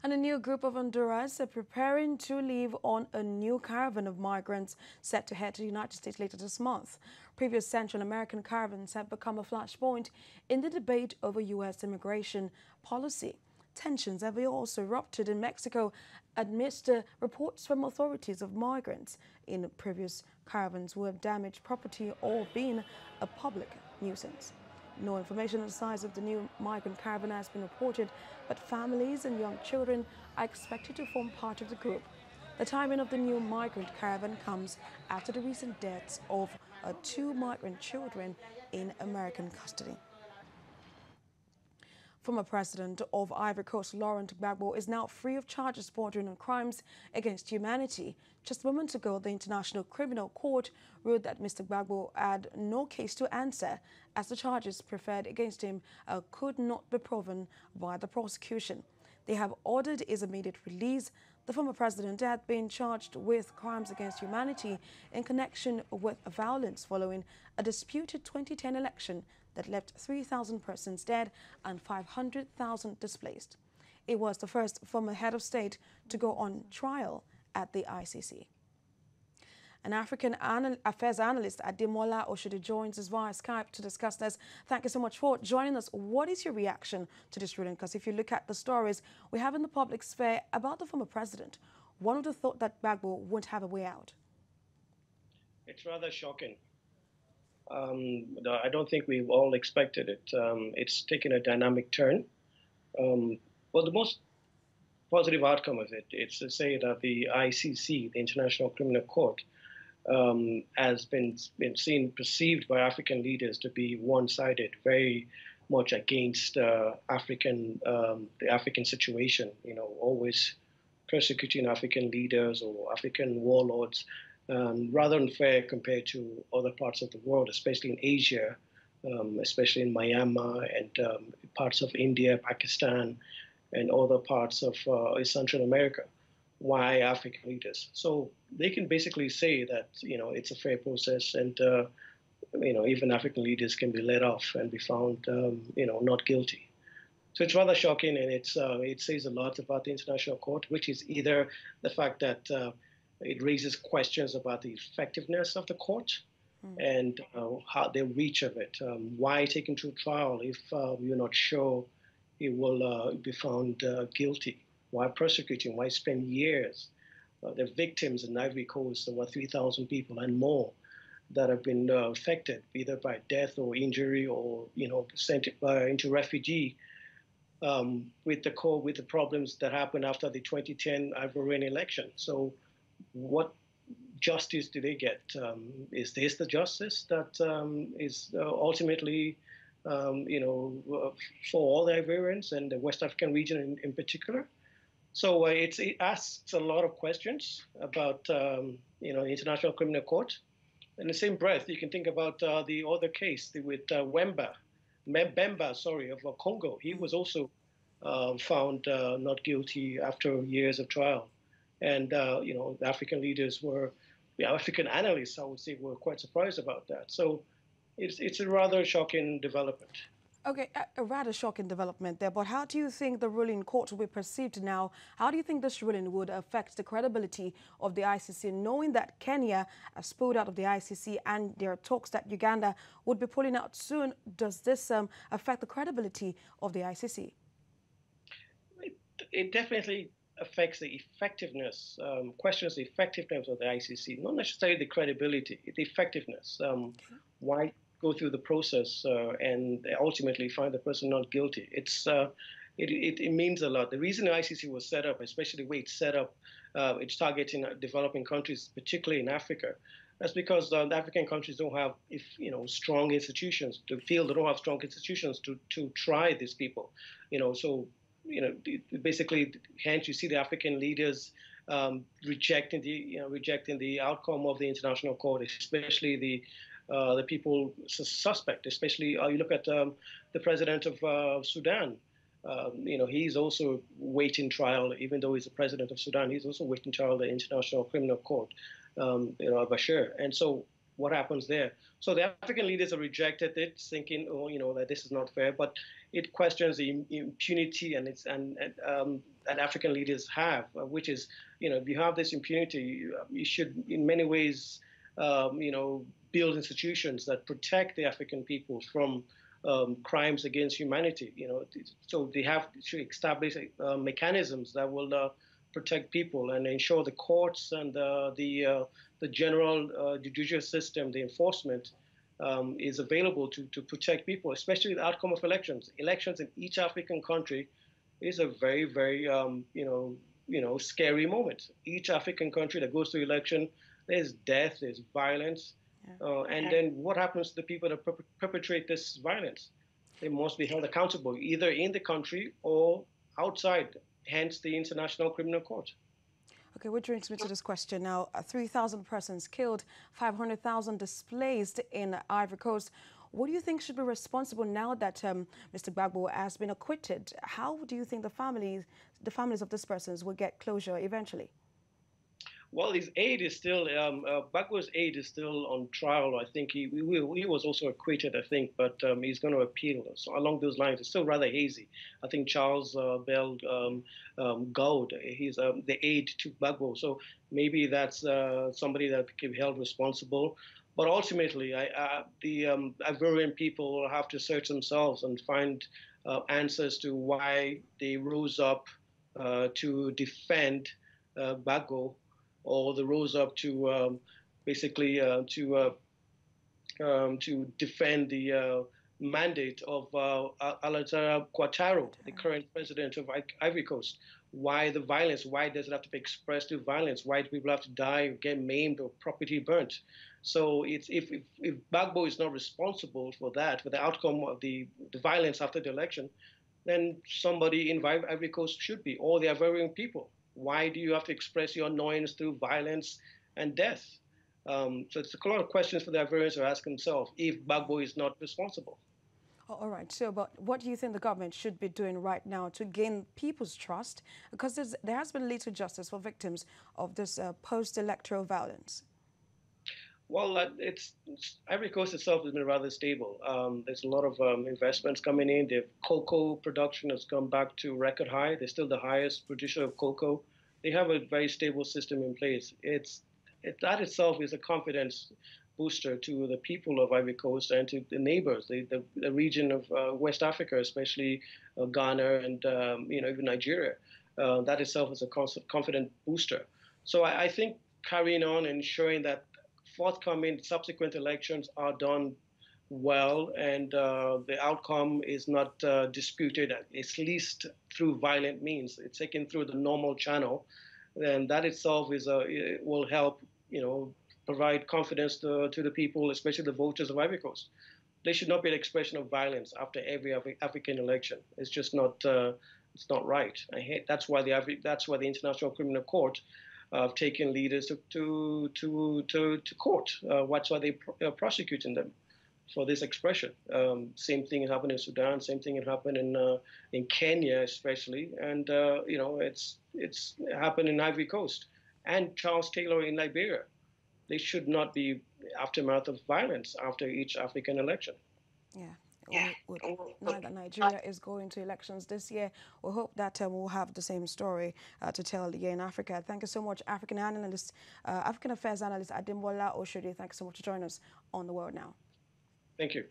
And a new group of Honduras are preparing to leave on a new caravan of migrants set to head to the United States later this month. Previous Central American caravans have become a flashpoint in the debate over U.S. immigration policy. Tensions have also erupted in Mexico amidst reports from authorities of migrants in previous caravans who have damaged property or been a public nuisance. No information on the size of the new migrant caravan has been reported, but families and young children are expected to form part of the group. The timing of the new migrant caravan comes after the recent deaths of two migrant children in American custody. Former president of Ivory Coast, Laurent Gbagbo, is now free of charges bordering on crimes against humanity. Just moments ago, the International Criminal Court ruled that Mr. Gbagbo had no case to answer, as the charges preferred against him could not be proven by the prosecution. They have ordered his immediate release. The former president had been charged with crimes against humanity in connection with violence following a disputed 2010 election that left 3,000 persons dead and 500,000 displaced. It was the first former head of state to go on trial at the ICC. An African affairs analyst at Demola Oshodi joins us via Skype to discuss this. Thank you so much for joining us. What is your reaction to this ruling? Because if you look at the stories we have in the public sphere about the former president, one would have thought that Gbagbo wouldn't have a way out. It's rather shocking. I don't think we've all expected it. It's taken a dynamic turn. Well, the most positive outcome of it is to say that the ICC, the International Criminal Court, has been perceived by African leaders to be one-sided, very much against the African situation. You know, always persecuting African leaders or African warlords. Rather unfair compared to other parts of the world, especially in Asia, especially in Myanmar and parts of India, Pakistan, and other parts of Central America. Why African leaders? So they can basically say that, you know, it's a fair process, and you know, even African leaders can be let off and be found, you know, not guilty. So it's rather shocking, and it says a lot about the International Court, which is either the fact that it raises questions about the effectiveness of the court and how the reach of it. Why take him to trial if you're not sure he will be found guilty? Why persecute him? Why spend years? The victims in Ivory Coast, there were 3,000 people and more that have been affected either by death or injury or, you know, sent into refugee with the problems that happened after the 2010 Ivorien election. So what justice do they get? Is this the justice that is ultimately, you know, for all the Ivorians and the West African region in particular? So it asks a lot of questions about, you know, the International Criminal Court. In the same breath, you can think about the other case with Mbemba, of Congo. He was also found not guilty after years of trial. And, you know, the African leaders African analysts, I would say, were quite surprised about that. So it's a rather shocking development. Okay, a rather shocking development there, but how do you think the ruling court will be perceived now? How do you think this ruling would affect the credibility of the ICC, knowing that Kenya has pulled out of the ICC and there are talks that Uganda would be pulling out soon? Does this affect the credibility of the ICC? It definitely affects the effectiveness, questions the effectiveness of the ICC, not necessarily the credibility, the effectiveness. Why go through the process and ultimately find the person not guilty? It means a lot. The reason the ICC was set up, especially the way it's set up, it's targeting developing countries, particularly in Africa. That's because the African countries don't have, strong institutions. They feel they don't have strong institutions to try these people. So basically, hence you see the African leaders rejecting the outcome of the International Court, especially the people suspect. Especially you look at the president of Sudan. He's also waiting trial, even though he's the president of Sudan. He's also waiting trial the International Criminal Court, Bashir. And so what happens there? So the African leaders have rejected it, thinking, that this is not fair. But it questions the impunity that African leaders have, which is, if you have this impunity, you should, in many ways, build institutions that protect the African people from crimes against humanity. So they have to establish mechanisms that will protect people and ensure the courts and the general judicial system, the enforcement, is available to protect people, especially the outcome of elections. Elections in each African country is a very, very, scary moment. Each African country that goes to election, there's death, there's violence. And then what happens to the people that perpetrate this violence? They must be held accountable, either in the country or outside, hence the International Criminal Court. Okay, which brings me to this question now. 3,000 persons killed, 500,000 displaced in Ivory Coast. What do you think should be responsible now that Mr. Gbagbo has been acquitted? How do you think the families of these persons will get closure eventually? Well, his aide is still, Gbagbo's aide is still on trial. I think he was also acquitted, I think, but he's going to appeal. So along those lines, it's still rather hazy. I think Charles Bell Gold, he's the aide to Gbagbo. So maybe that's somebody that can be held responsible. But ultimately, the Ivorien people will have to search themselves and find answers to why they rose up to defend Gbagbo, or they rose up to basically to defend the mandate of Alassane Ouattara, the current president of Ivory Coast. Why the violence? Why does it have to be expressed through violence? Why do people have to die or get maimed or property burnt? So it's, if Gbagbo is not responsible for that, for the outcome of the violence after the election, then somebody in Ivory Coast should be, or the Ivorian people. Why do you have to express your annoyance through violence and death? So it's a lot of questions for the Ivorians to ask themselves if Gbagbo is not responsible. All right. So, but what do you think the government should be doing right now to gain people's trust? Because there has been little justice for victims of this post-electoral violence. Well, Ivory Coast itself has been rather stable. There's a lot of investments coming in. The cocoa production has come back to record high. They're still the highest producer of cocoa. They have a very stable system in place. That itself is a confidence booster to the people of Ivory Coast and to the neighbors, the region of West Africa, especially Ghana and even Nigeria. That itself is a confident booster. So I think carrying on and ensuring that forthcoming subsequent elections are done well and the outcome is not disputed, at least through violent means. It's taken through the normal channel, then that itself will help, provide confidence to the people, especially the voters of Ivory Coast. There should not be an expression of violence after every African election. It's just not. It's not right. That's why the International Criminal Court have taken leaders to court. That's why they're prosecuting them for this expression. Same thing happened in Sudan. Same thing happened in Kenya, especially, and it's happened in Ivory Coast and Charles Taylor in Liberia. They should not be aftermath of violence after each African election. Yeah. Now that Nigeria is going to elections this year, we hope that we'll have the same story to tell here in Africa. Thank you so much, African Affairs analyst Adimbola Oshodi. Thank you so much for joining us on The World Now. Thank you.